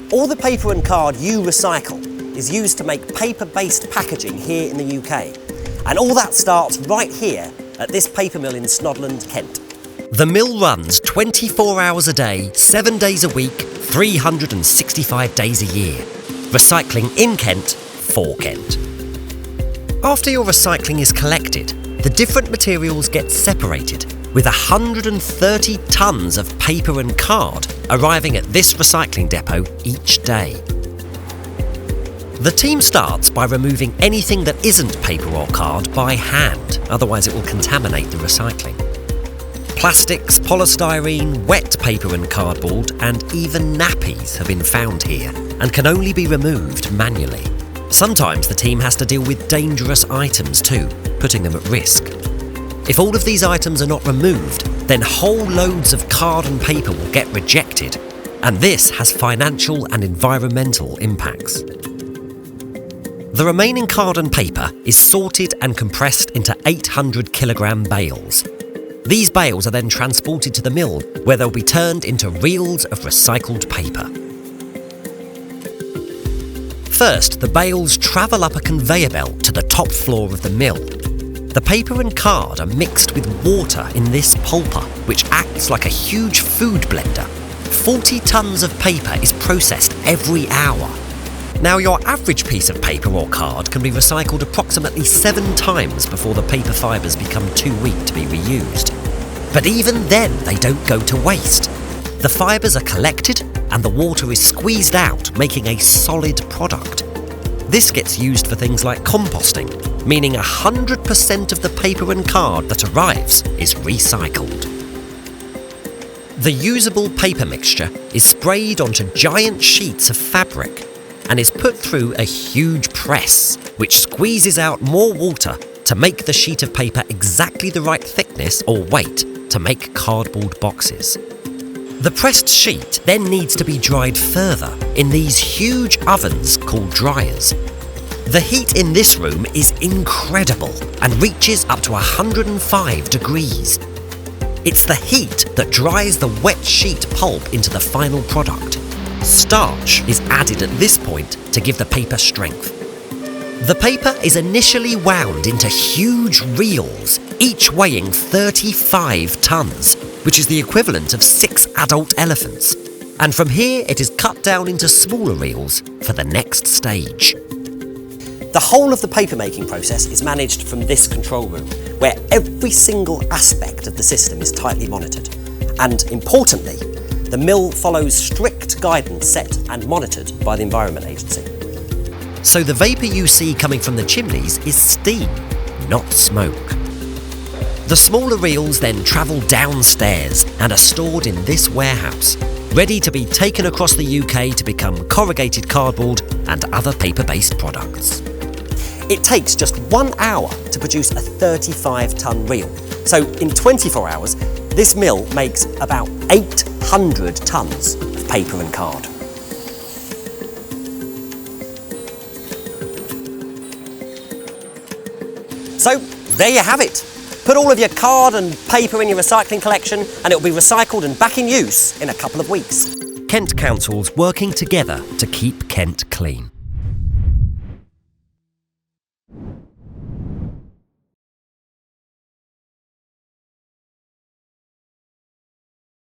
All the paper and card you recycle is used to make paper-based packaging here in the UK. And all that starts right here at this paper mill in Snodland, Kent. The mill runs 24 hours a day, 7 days a week, 365 days a year. Recycling in Kent, for Kent. After your recycling is collected, the different materials get separated, with 130 tonnes of paper and card arriving at this recycling depot each day. The team starts by removing anything that isn't paper or card by hand, otherwise it will contaminate the recycling. Plastics, polystyrene, wet paper and cardboard, and even nappies have been found here and can only be removed manually. Sometimes the team has to deal with dangerous items too, putting them at risk. If all of these items are not removed, then whole loads of card and paper will get rejected, and this has financial and environmental impacts. The remaining card and paper is sorted and compressed into 800 kilogram bales. These bales are then transported to the mill, where they'll be turned into reels of recycled paper. First, the bales travel up a conveyor belt to the top floor of the mill. The paper and card are mixed with water in this pulper, which acts like a huge food blender. 40 tonnes of paper is processed every hour. Now, your average piece of paper or card can be recycled approximately 7 times before the paper fibres become too weak to be reused. But even then, they don't go to waste. The fibres are collected and the water is squeezed out, making a solid product. This gets used for things like composting, meaning 100% of the paper and card that arrives is recycled. The usable paper mixture is sprayed onto giant sheets of fabric and is put through a huge press, which squeezes out more water to make the sheet of paper exactly the right thickness or weight to make cardboard boxes. The pressed sheet then needs to be dried further in these huge ovens called dryers. The heat in this room is incredible and reaches up to 105 degrees. It's the heat that dries the wet sheet pulp into the final product. Starch is added at this point to give the paper strength. The paper is initially wound into huge reels, each weighing 35 tonnes, which is the equivalent of 6 adult elephants. And from here it is cut down into smaller reels for the next stage. The whole of the paper making process is managed from this control room, where every single aspect of the system is tightly monitored. And importantly, the mill follows strict guidance set and monitored by the Environment Agency. So the vapour you see coming from the chimneys is steam, not smoke. The smaller reels then travel downstairs and are stored in this warehouse, ready to be taken across the UK to become corrugated cardboard and other paper-based products. It takes just 1 hour to produce a 35-tonne reel. So in 24 hours, this mill makes about 800 tonnes of paper and card. So there you have it. Put all of your card and paper in your recycling collection and it'll be recycled and back in use in a couple of weeks. Kent Council's working together to keep Kent clean.